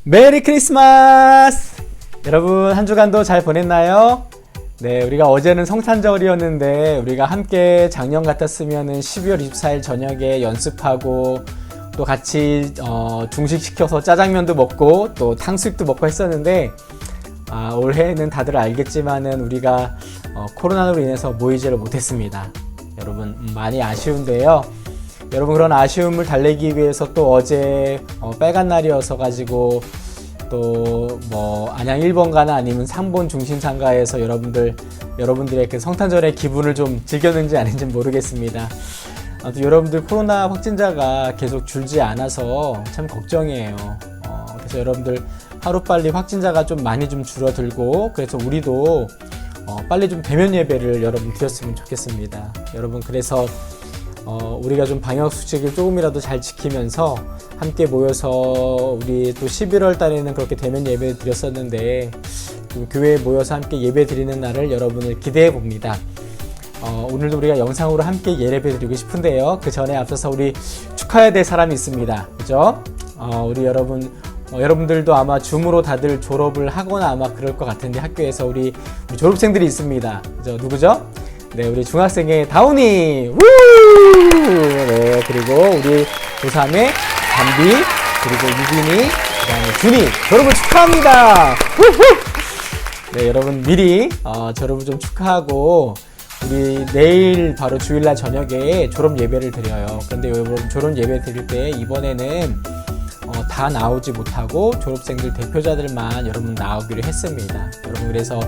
메리 크리스마스! 여러분 한 주간도 잘 보냈나요? 네, 우리가 어제는 성탄절이었는데 우리가 함께 작년 같았으면은 12월 24일 저녁에 연습하고 또 같이 중식 시켜서 짜장면도 먹고 또 탕수육도 먹고 했었는데 올해는 다들 알겠지만은 우리가 코로나로 인해서 모이지를 못했습니다. 여러분 많이 아쉬운데요. 여러분 그런 아쉬움을 달래기 위해서 또 어제 빨간 날이어서 가지고 또 뭐 안양 1번가나 아니면 상본 중심상가에서 여러분들의 그 성탄절의 기분을 좀 즐겼는지 아닌지 모르겠습니다. 아무튼 여러분들 코로나 확진자가 계속 줄지 않아서 참 걱정이에요. 그래서 여러분들 하루빨리 확진자가 좀 많이 좀 줄어들고 그래서 우리도 빨리 좀 대면 예배를 여러분 드렸으면 좋겠습니다. 여러분 그래서 우리가 좀 방역 수칙을 조금이라도 잘 지키면서 함께 모여서 우리 또 11월 달에는 그렇게 대면 예배 드렸었는데 교회에 모여서 함께 예배 드리는 날을 여러분을 기대해 봅니다. 오늘도 우리가 영상으로 함께 예배 드리고 싶은데요. 그 전에 앞서서 우리 축하해야 될 사람이 있습니다. 그죠? 우리 여러분들도 아마 줌으로 다들 졸업을 하거나 아마 그럴 것 같은데 학교에서 우리 졸업생들이 있습니다. 그죠? 누구죠? 네, 우리 중학생의 다운이! 우! 네, 그리고 우리 고3의 담비, 그리고 유빈이, 그 다음에 준이, 졸업을 축하합니다! 우후! 네, 여러분 미리 졸업을 좀 축하하고 우리 내일 바로 주일날 저녁에 졸업 예배를 드려요. 그런데 여러분 졸업 예배 드릴 때 이번에는 다 나오지 못하고 졸업생들 대표자들만 여러분 나오기로 했습니다. 여러분 그래서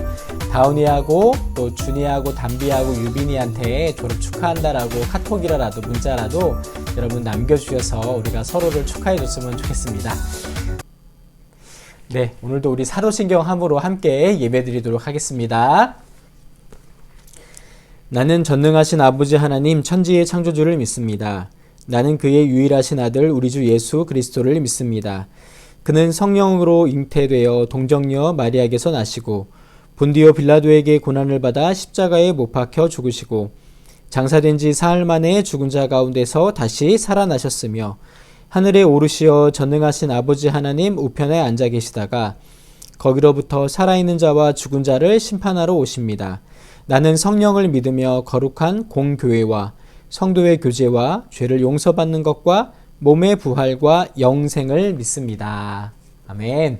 다운이하고 또 준이하고 담비하고 유빈이한테 졸업 축하한다라고 카톡이라도 문자라도 여러분 남겨주셔서 우리가 서로를 축하해 줬으면 좋겠습니다. 네, 오늘도 우리 사도신경함으로 함께 예배 드리도록 하겠습니다. 나는 전능하신 아버지 하나님 천지의 창조주를 믿습니다. 나는 그의 유일하신 아들 우리 주 예수 그리스도를 믿습니다. 그는 성령으로 잉태되어 동정녀 마리아에게서 나시고 본디오 빌라도에게 고난을 받아 십자가에 못 박혀 죽으시고 장사된 지 사흘 만에 죽은 자 가운데서 다시 살아나셨으며 하늘에 오르시어 전능하신 아버지 하나님 우편에 앉아 계시다가 거기로부터 살아있는 자와 죽은 자를 심판하러 오십니다. 나는 성령을 믿으며 거룩한 공교회와 성도의 교제와 죄를 용서받는 것과 몸의 부활과 영생을 믿습니다. 아멘.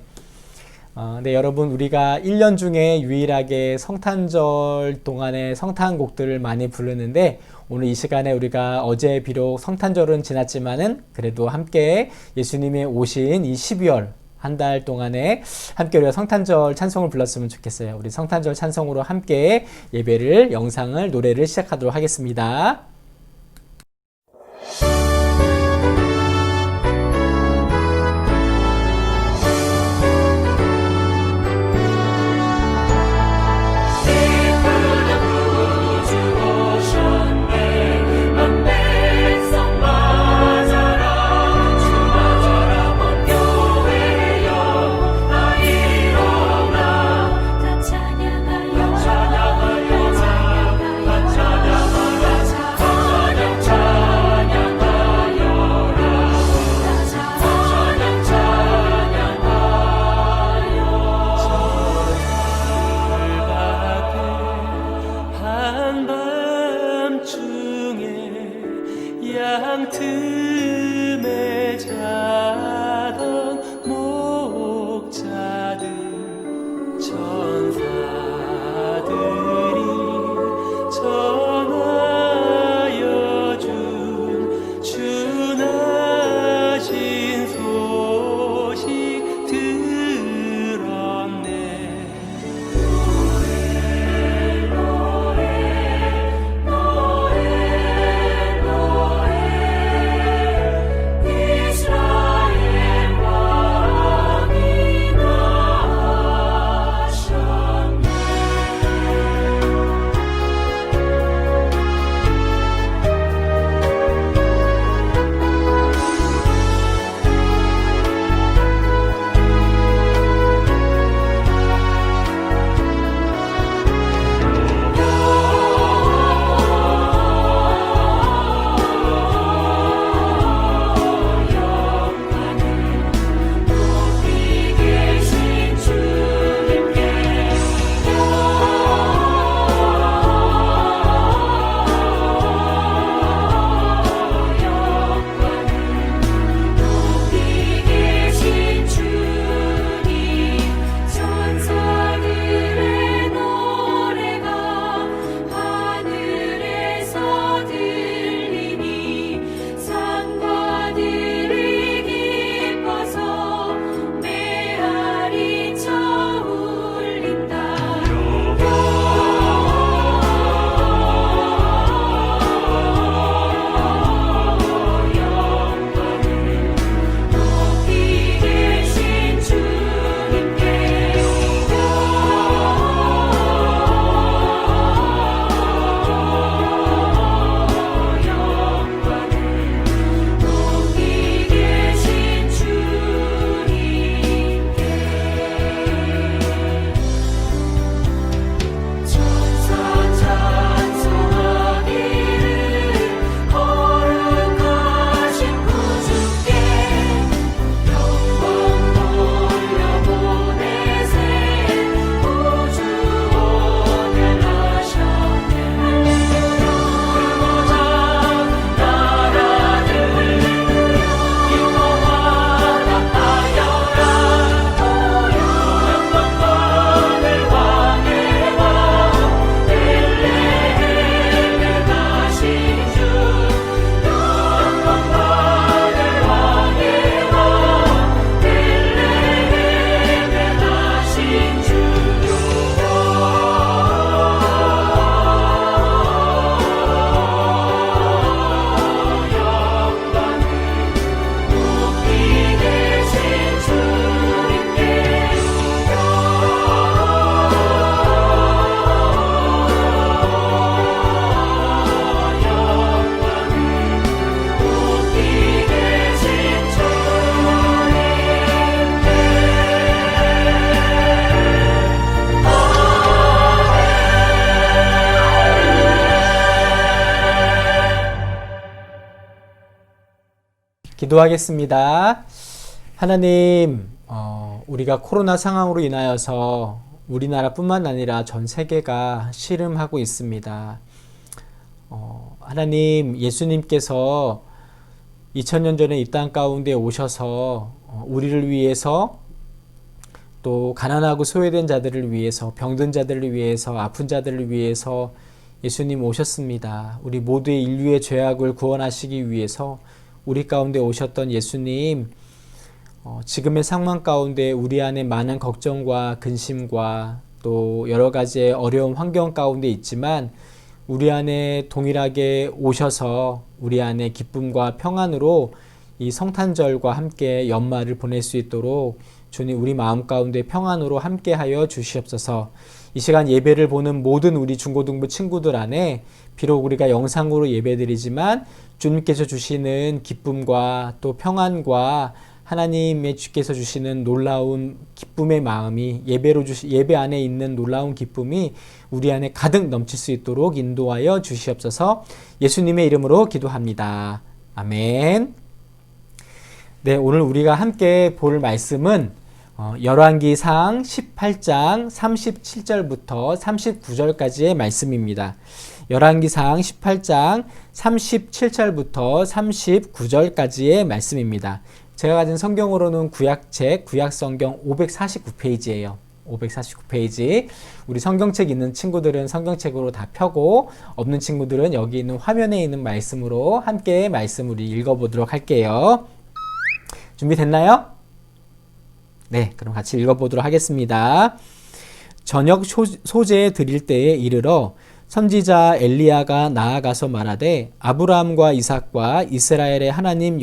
네, 여러분 우리가 1년 중에 유일하게 성탄절 동안에 성탄곡들을 많이 부르는데 오늘 이 시간에 우리가 어제 비록 성탄절은 지났지만은 그래도 함께 예수님이 오신 이 12월 한 달 동안에 함께 우리가 성탄절 찬송을 불렀으면 좋겠어요. 우리 성탄절 찬송으로 함께 예배를 영상을 노래를 시작하도록 하겠습니다. 기도하겠습니다. 하나님, 우리가 코로나 상황으로 인하여서 우리나라뿐만 아니라 전 세계가 씨름하고 있습니다. 하나님, 예수님께서 2000년 전에 이 땅 가운데 오셔서 우리를 위해서 또 가난하고 소외된 자들을 위해서, 병든 자들을 위해서, 아픈 자들을 위해서 예수님 오셨습니다. 우리 모두의 인류의 죄악을 구원하시기 위해서 우리 가운데 오셨던 예수님, 지금의 상황 가운데 우리 안에 많은 걱정과 근심과 또 여러 가지의 어려운 환경 가운데 있지만 우리 안에 동일하게 오셔서 우리 안에 기쁨과 평안으로 이 성탄절과 함께 연말을 보낼 수 있도록 주님 우리 마음 가운데 평안으로 함께하여 주시옵소서. 이 시간 예배를 보는 모든 우리 중고등부 친구들 안에 비록 우리가 영상으로 예배드리지만 주님께서 주시는 기쁨과 또 평안과 하나님의 주께서 주시는 놀라운 기쁨의 마음이 예배 안에 있는 놀라운 기쁨이 우리 안에 가득 넘칠 수 있도록 인도하여 주시옵소서. 예수님의 이름으로 기도합니다. 아멘. 네, 오늘 우리가 함께 볼 말씀은 열왕기상 18장 37절부터 39절까지의 말씀입니다. 열왕기상 18장 37절부터 39절까지의 말씀입니다. 제가 가진 성경으로는 구약성경 549페이지예요. 549페이지. 우리 성경책 있는 친구들은 성경책으로 다 펴고 없는 친구들은 여기 있는 화면에 있는 말씀으로 함께 말씀 우리 읽어보도록 할게요. 준비됐나요? 네, 그럼 같이 읽어보도록 하겠습니다. 저녁 소재에 드릴 때에 이르러 선지자 엘리야가 나아가서 말하되 아브라함과 이삭과 이스라엘의 하나님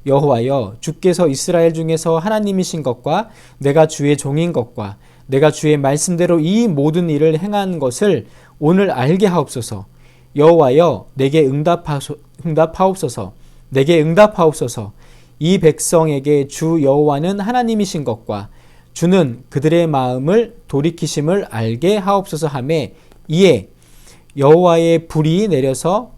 여호와여 주께서 이스라엘 중에서 하나님이신 것과 내가 주의 종인 것과 내가 주의 말씀대로 이 모든 일을 행한 것을 오늘 알게 하옵소서. 여호와여 내게 응답하옵소서. 내게 응답하옵소서. 이 백성에게 주 여호와는 하나님이신 것과 주는 그들의 마음을 돌이키심을 알게 하옵소서 하매 이에 여호와의 불이 내려서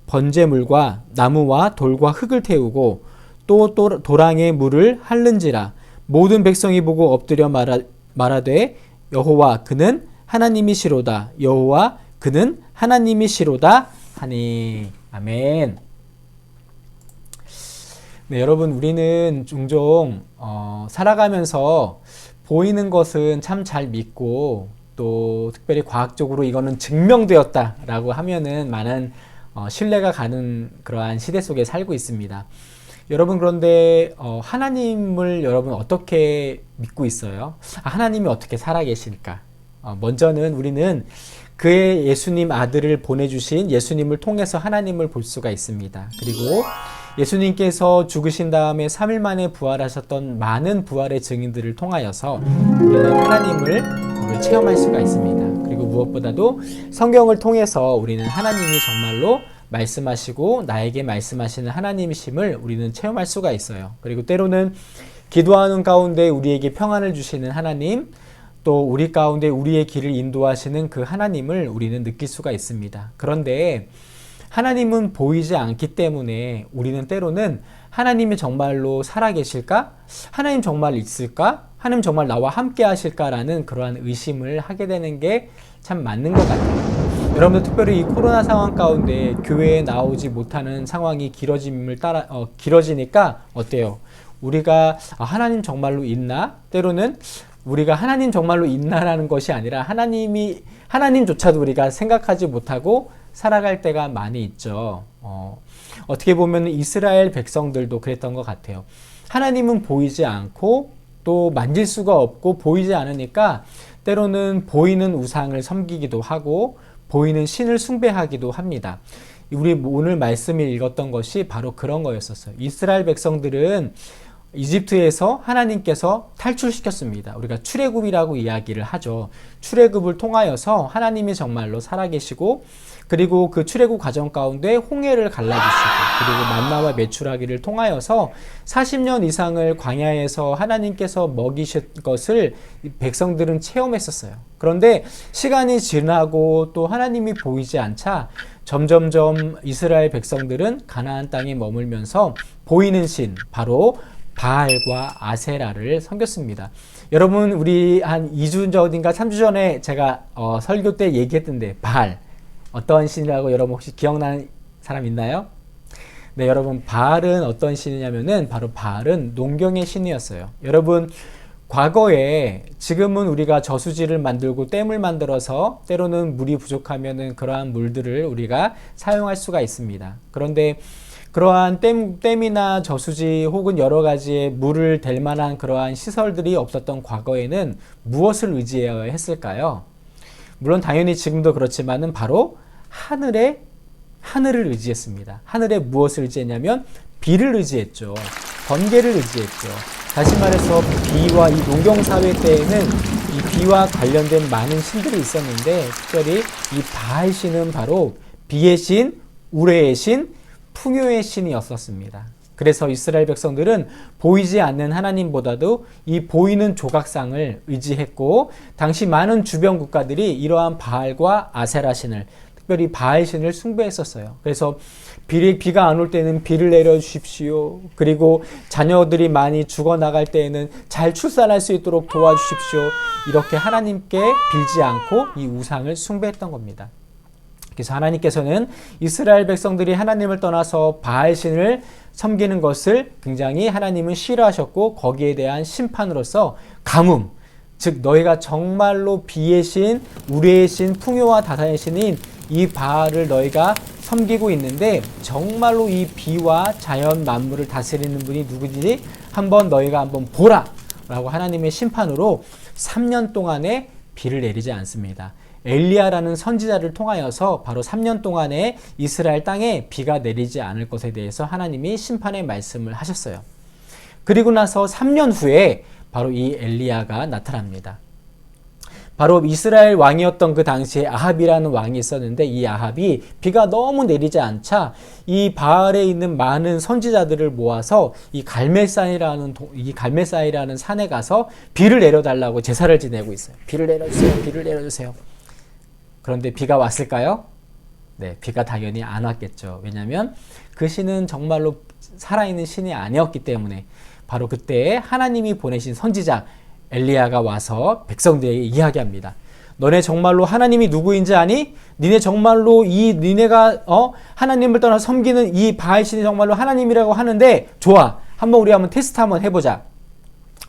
번제물과 나무와 돌과 흙을 태우고 또 도랑의 물을 핥는지라 모든 백성이 보고 엎드려 말하되 여호와 그는 하나님이시로다. 여호와 그는 하나님이시로다 하니. 아멘. 네, 여러분 우리는 종종 살아가면서 보이는 것은 참 잘 믿고 또 특별히 과학적으로 이거는 증명되었다라고 하면은 많은 신뢰가 가는 그러한 시대 속에 살고 있습니다. 여러분 그런데 하나님을 여러분 어떻게 믿고 있어요? 하나님이 어떻게 살아계실까? 먼저는 우리는 그의 예수님 아들을 보내주신 예수님을 통해서 하나님을 볼 수가 있습니다. 그리고 예수님께서 죽으신 다음에 3일 만에 부활하셨던 많은 부활의 증인들을 통하여서 우리는 하나님을 체험할 수가 있습니다. 그리고 무엇보다도 성경을 통해서 우리는 하나님이 정말로 말씀하시고 나에게 말씀하시는 하나님이심을 우리는 체험할 수가 있어요. 그리고 때로는 기도하는 가운데 우리에게 평안을 주시는 하나님, 또 우리 가운데 우리의 길을 인도하시는 그 하나님을 우리는 느낄 수가 있습니다. 그런데 하나님은 보이지 않기 때문에 우리는 때로는 하나님이 정말로 살아계실까? 하나님 정말 있을까? 하나님 정말 나와 함께 하실까라는 그러한 의심을 하게 되는 게 참 맞는 것 같아요. 여러분들 특별히 이 코로나 상황 가운데 교회에 나오지 못하는 상황이 길어지니까 어때요? 우리가 하나님 정말로 있나? 때로는 우리가 하나님 정말로 있나라는 것이 아니라 하나님조차도 우리가 생각하지 못하고 살아갈 때가 많이 있죠. 어떻게 보면 이스라엘 백성들도 그랬던 것 같아요. 하나님은 보이지 않고 또 만질 수가 없고 보이지 않으니까 때로는 보이는 우상을 섬기기도 하고 보이는 신을 숭배하기도 합니다. 우리 오늘 말씀을 읽었던 것이 바로 그런 거였었어요. 이스라엘 백성들은 이집트에서 하나님께서 탈출시켰습니다. 우리가 출애굽이라고 이야기를 하죠. 출애굽을 통하여서 하나님이 정말로 살아계시고, 그리고 그 출애굽 과정 가운데 홍해를 갈라주시고, 그리고 만나와 메추라기를 통하여서 40년 이상을 광야에서 하나님께서 먹이신 것을 백성들은 체험했었어요. 그런데 시간이 지나고 또 하나님이 보이지 않자 점점점 이스라엘 백성들은 가나안 땅에 머물면서 보이는 신, 바로 바알과 아세라를 섬겼습니다. 여러분, 우리 한 2주 전인가 3주 전에 제가 설교 때 얘기했던데, 바알 어떤 신이라고 여러분 혹시 기억나는 사람 있나요? 네, 여러분, 바알은 어떤 신이냐면은 바로 바알은 농경의 신이었어요. 여러분, 과거에, 지금은 우리가 저수지를 만들고 댐을 만들어서 때로는 물이 부족하면은 그러한 물들을 우리가 사용할 수가 있습니다. 그런데 그러한 댐이나 저수지 혹은 여러 가지의 물을 댈 만한 그러한 시설들이 없었던 과거에는 무엇을 의지해야 했을까요? 물론 당연히 지금도 그렇지만은 바로 하늘을 의지했습니다. 하늘에 무엇을 의지했냐면 비를 의지했죠. 번개를 의지했죠. 다시 말해서 비와 이 농경사회 때에는 이 비와 관련된 많은 신들이 있었는데, 특별히 이 바알 신은 바로 비의 신, 우레의 신, 풍요의 신이었었습니다. 그래서 이스라엘 백성들은 보이지 않는 하나님보다도 이 보이는 조각상을 의지했고, 당시 많은 주변 국가들이 이러한 바알과 아세라 신을, 특별히 바알 신을 숭배했었어요. 그래서 비가 안 올 때는 비를 내려주십시오. 그리고 자녀들이 많이 죽어나갈 때에는 잘 출산할 수 있도록 도와주십시오. 이렇게 하나님께 빌지 않고 이 우상을 숭배했던 겁니다. 그래서 하나님께서는 이스라엘 백성들이 하나님을 떠나서 바알 신을 섬기는 것을 굉장히 하나님은 싫어하셨고, 거기에 대한 심판으로서 가뭄, 즉 너희가 정말로 비의 신, 우레의 신, 풍요와 다산의 신인 이 바알을 너희가 섬기고 있는데 정말로 이 비와 자연 만물을 다스리는 분이 누구지? 너희가 한번 보라! 라고 하나님의 심판으로 3년 동안에 비를 내리지 않습니다. 엘리야라는 선지자를 통하여서 바로 3년 동안에 이스라엘 땅에 비가 내리지 않을 것에 대해서 하나님이 심판의 말씀을 하셨어요. 그리고 나서 3년 후에 바로 이 엘리야가 나타납니다. 바로 이스라엘 왕이었던 그 당시에 아합이라는 왕이 있었는데, 이 아합이 비가 너무 내리지 않자 이 바알에 있는 많은 선지자들을 모아서 이 갈멜산이라는 산에 가서 비를 내려달라고 제사를 지내고 있어요. 비를 내려주세요. 비를 내려주세요. 그런데 비가 왔을까요? 네, 비가 당연히 안 왔겠죠. 왜냐하면 그 신은 정말로 살아있는 신이 아니었기 때문에, 바로 그때 하나님이 보내신 선지자 엘리야가 와서 백성들에게 이야기합니다. 너네 정말로 하나님이 누구인지 아니? 니네 정말로 니네가 하나님을 떠나 섬기는 이 바알 신이 정말로 하나님이라고 하는데, 좋아, 우리 한번 테스트 한번 해보자.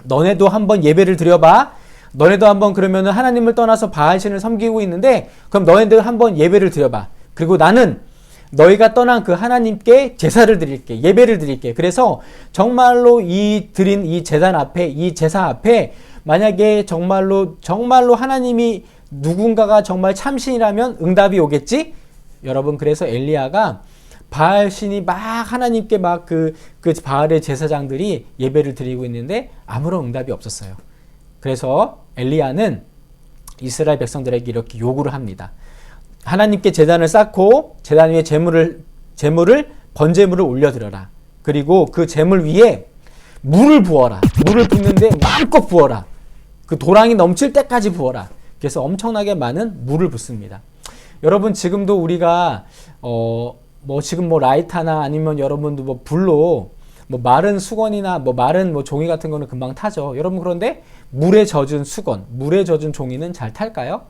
너네도 한번 예배를 드려봐. 너네도 한번 그러면은 하나님을 떠나서 바알 신을 섬기고 있는데, 그럼 너네들 한번 예배를 드려봐. 그리고 나는 너희가 떠난 그 하나님께 제사를 드릴게, 예배를 드릴게. 그래서 정말로 드린 이 제단 앞에, 이 제사 앞에 만약에 정말로 하나님이 누군가가 정말 참신이라면 응답이 오겠지? 여러분, 그래서 엘리야가 바알 신이 막 하나님께 막 그 바알의 제사장들이 예배를 드리고 있는데 아무런 응답이 없었어요. 그래서 엘리야는 이스라엘 백성들에게 이렇게 요구를 합니다. 하나님께 제단을 쌓고 제단 위에 번제물을 올려드려라. 그리고 그 제물 위에 물을 부어라. 물을 붓는데 마음껏 부어라. 그 도랑이 넘칠 때까지 부어라. 그래서 엄청나게 많은 물을 붓습니다. 여러분, 지금도 우리가 지금 라이터나 아니면 여러분도 불로 마른 수건이나 마른 종이 같은 거는 금방 타죠. 여러분, 그런데 물에 젖은 수건, 물에 젖은 종이는 잘 탈까요?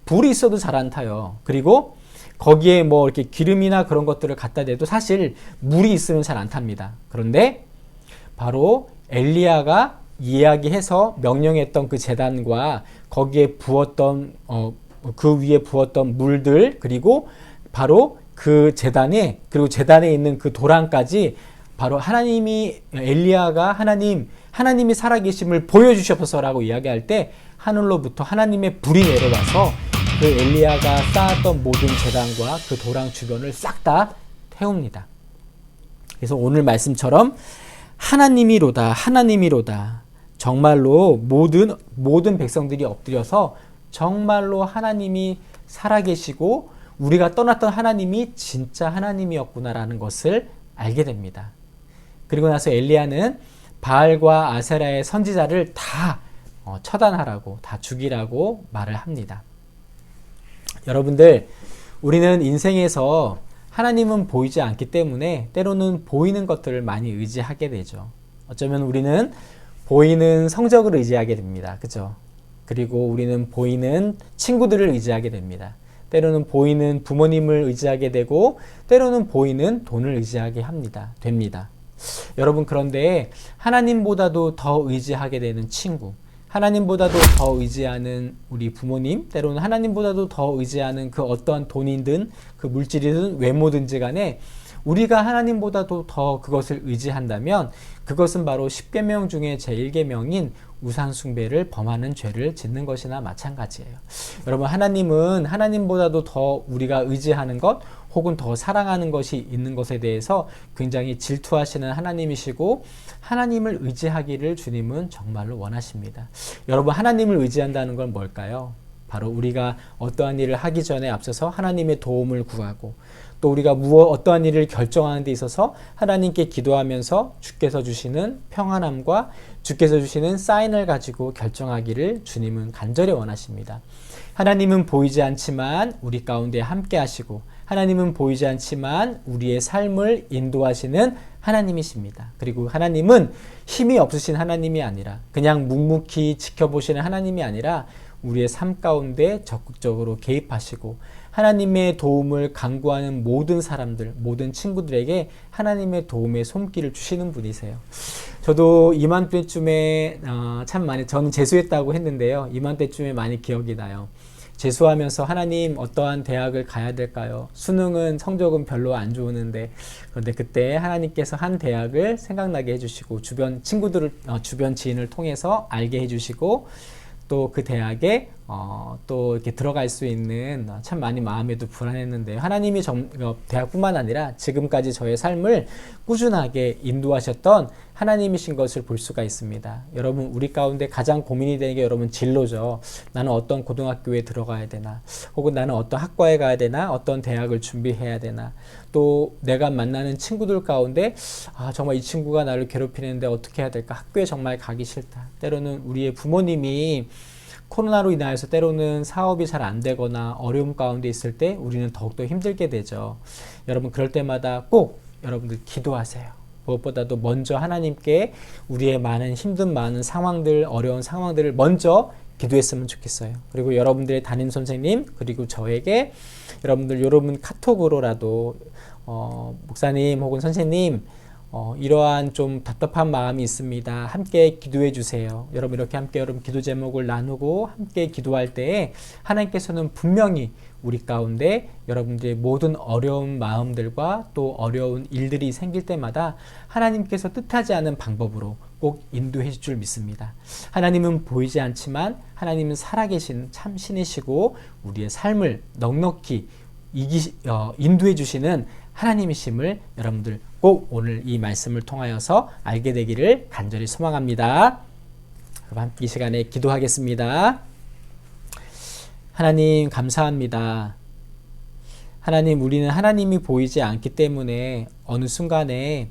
불이 있어도 잘 안 타요. 그리고 거기에 이렇게 기름이나 그런 것들을 갖다 대도 사실 물이 있으면 잘 안 탑니다. 그런데 바로 엘리야가 이야기해서 명령했던 그 제단과 거기에 부었던 그 위에 부었던 물들, 그리고 바로 그 제단에, 그리고 제단에 있는 그 도랑까지 바로 엘리야가 하나님이 살아계심을 보여주셔서라고 이야기할 때 하늘로부터 하나님의 불이 내려와서 그 엘리야가 쌓았던 모든 제단과 그 도랑 주변을 싹 다 태웁니다. 그래서 오늘 말씀처럼 하나님이로다, 하나님이로다. 정말로 모든 백성들이 엎드려서 정말로 하나님이 살아계시고 우리가 떠났던 하나님이 진짜 하나님이었구나라는 것을 알게 됩니다. 그리고 나서 엘리야는 바알과 아세라의 선지자를 다 처단하라고, 다 죽이라고 말을 합니다. 여러분들, 우리는 인생에서 하나님은 보이지 않기 때문에 때로는 보이는 것들을 많이 의지하게 되죠. 어쩌면 우리는 보이는 성적을 의지하게 됩니다. 그죠? 그리고 우리는 보이는 친구들을 의지하게 됩니다. 때로는 보이는 부모님을 의지하게 되고 때로는 보이는 돈을 의지하게 됩니다. 여러분, 그런데 하나님보다도 더 의지하게 되는 친구, 하나님보다도 더 의지하는 우리 부모님, 때로는 하나님보다도 더 의지하는 그 어떠한 돈이든 그 물질이든 외모든지 간에 우리가 하나님보다도 더 그것을 의지한다면 그것은 바로 10계명 중에 제1계명인 우상숭배를 범하는 죄를 짓는 것이나 마찬가지예요. 여러분, 하나님은 하나님보다도 더 우리가 의지하는 것 혹은 더 사랑하는 것이 있는 것에 대해서 굉장히 질투하시는 하나님이시고 하나님을 의지하기를 주님은 정말로 원하십니다. 여러분, 하나님을 의지한다는 건 뭘까요? 바로 우리가 어떠한 일을 하기 전에 앞서서 하나님의 도움을 구하고 또 우리가 어떠한 일을 결정하는 데 있어서 하나님께 기도하면서 주께서 주시는 평안함과 주께서 주시는 사인을 가지고 결정하기를 주님은 간절히 원하십니다. 하나님은 보이지 않지만 우리 가운데 함께 하시고 하나님은 보이지 않지만 우리의 삶을 인도하시는 하나님이십니다. 그리고 하나님은 힘이 없으신 하나님이 아니라 그냥 묵묵히 지켜보시는 하나님이 아니라 우리의 삶 가운데 적극적으로 개입하시고 하나님의 도움을 간구하는 모든 사람들, 모든 친구들에게 하나님의 도움의 손길을 주시는 분이세요. 저도 이맘때쯤에 저는 재수했다고 했는데요. 이맘때쯤에 많이 기억이 나요. 재수하면서 하나님, 어떠한 대학을 가야 될까요? 수능은 성적은 별로 안 좋으는데, 그런데 그때 하나님께서 한 대학을 생각나게 해주시고 주변 지인을 통해서 알게 해주시고 또 그 대학에 또 이렇게 들어갈 수 있는 참 많이 마음에도 불안했는데 하나님이 대학뿐만 아니라 지금까지 저의 삶을 꾸준하게 인도하셨던 하나님이신 것을 볼 수가 있습니다. 여러분, 우리 가운데 가장 고민이 되는 게 여러분 진로죠. 나는 어떤 고등학교에 들어가야 되나, 혹은 나는 어떤 학과에 가야 되나, 어떤 대학을 준비해야 되나, 또 내가 만나는 친구들 가운데 정말 이 친구가 나를 괴롭히는데 어떻게 해야 될까, 학교에 정말 가기 싫다. 때로는 우리의 부모님이 코로나로 인하여서 때로는 사업이 잘 안 되거나 어려움 가운데 있을 때 우리는 더욱더 힘들게 되죠. 여러분, 그럴 때마다 꼭 여러분들 기도하세요. 무엇보다도 먼저 하나님께 우리의 많은 상황들, 어려운 상황들을 먼저 기도했으면 좋겠어요. 그리고 여러분들의 담임 선생님, 그리고 저에게 여러분 카톡으로라도 목사님 혹은 선생님, 이러한 좀 답답한 마음이 있습니다. 함께 기도해 주세요. 여러분, 이렇게 함께 여러분 기도 제목을 나누고 함께 기도할 때에 하나님께서는 분명히 우리 가운데 여러분들의 모든 어려운 마음들과 또 어려운 일들이 생길 때마다 하나님께서 뜻하지 않은 방법으로 꼭 인도해 줄 줄 믿습니다. 하나님은 보이지 않지만 하나님은 살아계신 참 신이시고 우리의 삶을 넉넉히 인도해 주시는 하나님이심을 여러분들 꼭 오늘 이 말씀을 통하여서 알게 되기를 간절히 소망합니다. 그럼 함께 이 시간에 기도하겠습니다. 하나님, 감사합니다. 하나님, 우리는 하나님이 보이지 않기 때문에 어느 순간에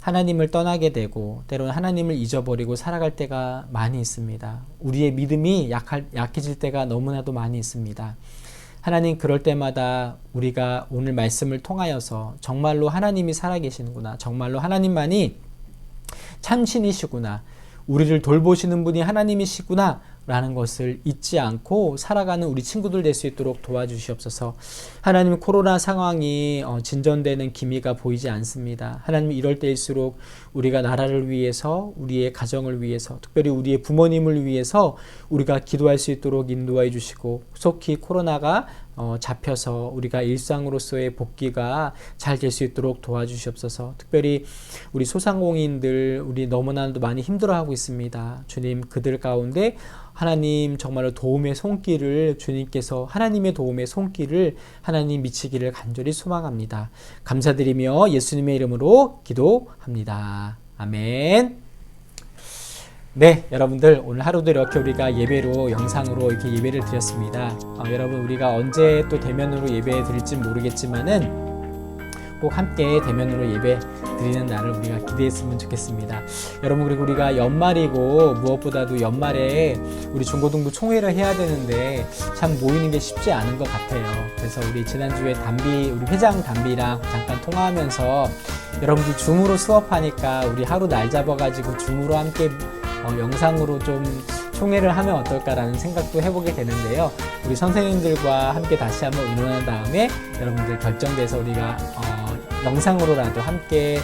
하나님을 떠나게 되고 때로는 하나님을 잊어버리고 살아갈 때가 많이 있습니다. 우리의 믿음이 약해질 때가 너무나도 많이 있습니다. 하나님, 그럴 때마다 우리가 오늘 말씀을 통하여서 정말로 하나님이 살아계시는구나, 정말로 하나님만이 참신이시구나, 우리를 돌보시는 분이 하나님이시구나 라는 것을 잊지 않고 살아가는 우리 친구들 될 수 있도록 도와주시옵소서. 하나님, 코로나 상황이 진전되는 기미가 보이지 않습니다. 하나님, 이럴 때일수록 우리가 나라를 위해서, 우리의 가정을 위해서, 특별히 우리의 부모님을 위해서 우리가 기도할 수 있도록 인도해 주시고 속히 코로나가 잡혀서 우리가 일상으로서의 복귀가 잘 될 수 있도록 도와주시옵소서. 특별히 우리 소상공인들, 우리 너무나도 많이 힘들어하고 있습니다. 주님, 그들 가운데 하나님 정말로 도움의 손길을 주님께서 하나님의 도움의 손길을 하나님 미치기를 간절히 소망합니다. 감사드리며 예수님의 이름으로 기도합니다. 아멘. 네, 여러분들 오늘 하루도 이렇게 우리가 예배로 영상으로 이렇게 예배를 드렸습니다. 여러분 우리가 언제 또 대면으로 예배 드릴지 모르겠지만은 꼭 함께 대면으로 예배 드리는 날을 우리가 기대했으면 좋겠습니다. 여러분 그리고 우리가 연말이고 무엇보다도 연말에 우리 중고등부 총회를 해야 되는데 참 모이는 게 쉽지 않은 것 같아요. 그래서 우리 지난주에 우리 회장 담비랑 잠깐 통화하면서 여러분들 줌으로 수업하니까 우리 하루 날 잡아가지고 줌으로 함께 영상으로 좀 총회를 하면 어떨까라는 생각도 해보게 되는데요. 우리 선생님들과 함께 다시 한번 의논한 다음에 여러분들 결정돼서 우리가 영상으로라도 함께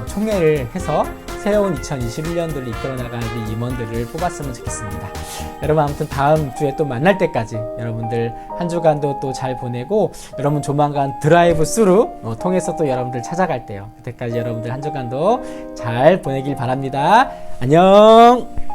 총회를 해서 새로운 2021년도를 이끌어 나가는 우리 임원들을 뽑았으면 좋겠습니다. 여러분 아무튼 다음 주에 또 만날 때까지 여러분들 한 주간도 또 잘 보내고 여러분 조만간 드라이브 스루 통해서 또 여러분들 찾아갈 때요. 그때까지 여러분들 한 주간도 잘 보내길 바랍니다. 안녕.